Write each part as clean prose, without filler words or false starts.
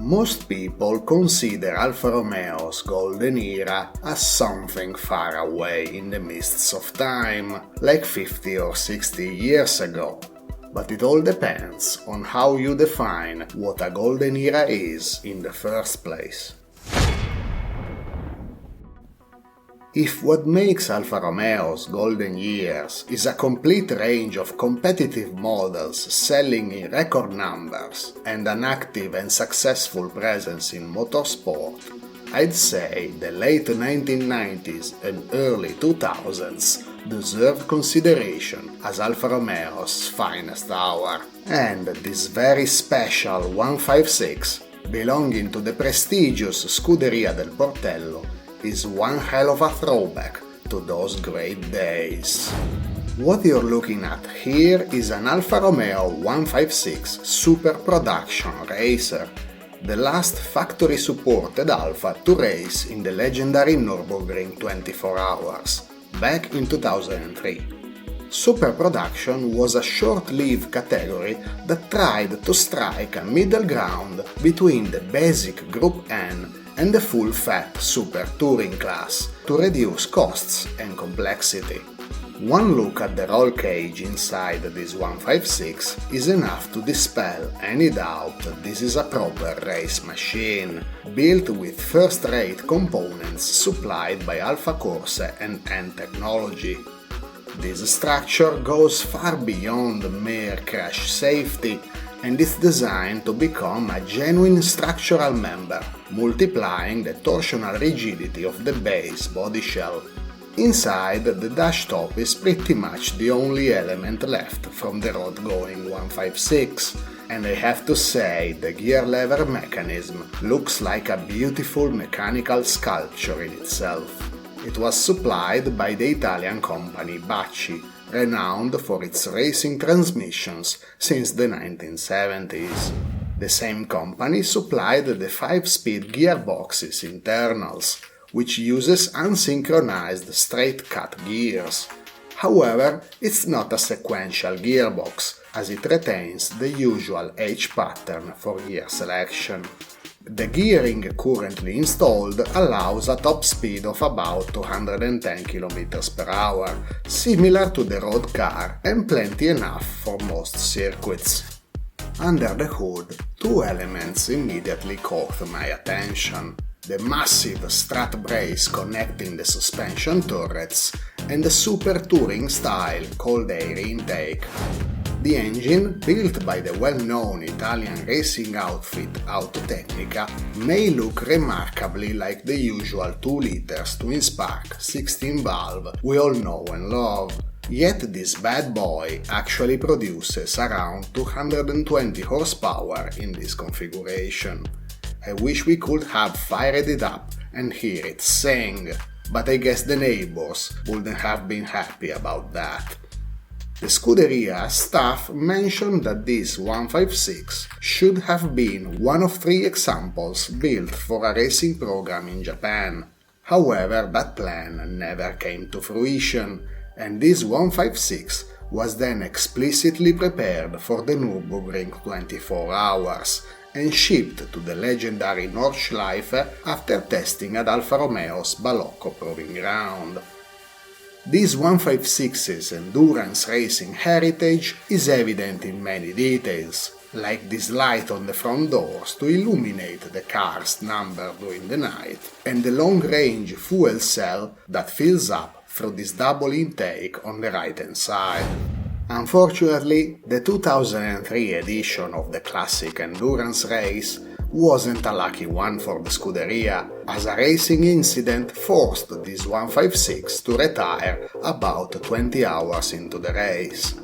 Most people consider Alfa Romeo's golden era as something far away in the mists of time, like 50 or 60 years ago. But it all depends on how you define what a golden era is in the first place. If what makes Alfa Romeo's golden years is a complete range of competitive models selling in record numbers and an active and successful presence in motorsport, I'd say the late 1990s and early 2000s deserve consideration as Alfa Romeo's finest hour. And this very special 156, belonging to the prestigious Scuderia del Portello, is one hell of a throwback to those great days. What you're looking at here is an Alfa Romeo 156 Super Production Racer, the last factory-supported Alfa to race in the legendary Nurburgring 24h, back in 2003. Super Production was a short-lived category that tried to strike a middle ground between the basic Group N and the full-fat Super Touring class to reduce costs and complexity. One look at the roll cage inside this 156 is enough to dispel any doubt that this is a proper race machine, built with first-rate components supplied by Alfa Corse and N Technology. This structure goes far beyond mere crash safety and is designed to become a genuine structural member, multiplying the torsional rigidity of the base body shell. Inside, the dash top is pretty much the only element left from the road-going 156, and I have to say the gear lever mechanism looks like a beautiful mechanical sculpture in itself. It was supplied by the Italian company Bacci, renowned for its racing transmissions since the 1970s. The same company supplied the 5-speed gearbox's internals, which uses unsynchronized straight-cut gears. However, it's not a sequential gearbox, as it retains the usual H pattern for gear selection. The gearing currently installed allows a top speed of about 210 km per hour, similar to the road car and plenty enough for most circuits. Under the hood, two elements immediately caught my attention: the massive strut brace connecting the suspension turrets and the super touring style cold air intake. The engine, built by the well-known Italian racing outfit Autotecnica, may look remarkably like the usual 2-liter twin-spark 16-valve we all know and love. Yet this bad boy actually produces around 220 horsepower in this configuration. I wish we could have fired it up and hear it sing, but I guess the neighbors wouldn't have been happy about that. The Scuderia staff mentioned that this 156 should have been one of 3 examples built for a racing program in Japan. However, that plan never came to fruition, and this 156 was then explicitly prepared for the Nurburgring 24h and shipped to the legendary Nordschleife after testing at Alfa Romeo's Balocco Proving Ground. This 156's endurance racing heritage is evident in many details, like this light on the front doors to illuminate the car's number during the night, and the long-range fuel cell that fills up through this double intake on the right-hand side. Unfortunately, the 2003 edition of the classic endurance race wasn't a lucky one for the Scuderia, as a racing incident forced this 156 to retire about 20 hours into the race.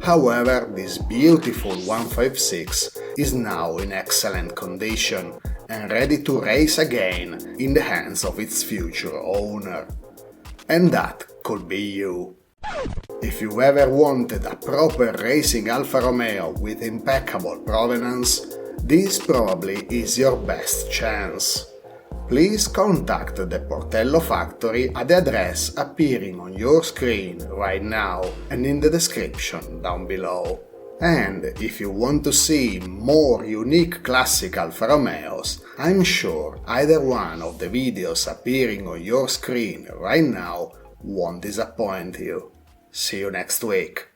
However, this beautiful 156 is now in excellent condition and ready to race again in the hands of its future owner. And that could be you. If you ever wanted a proper racing Alfa Romeo with impeccable provenance, this probably is your best chance. Please contact the Portello Factory at the address appearing on your screen right now and in the description down below. And if you want to see more unique classic Alfa Romeos, I'm sure either one of the videos appearing on your screen right now won't disappoint you. See you next week.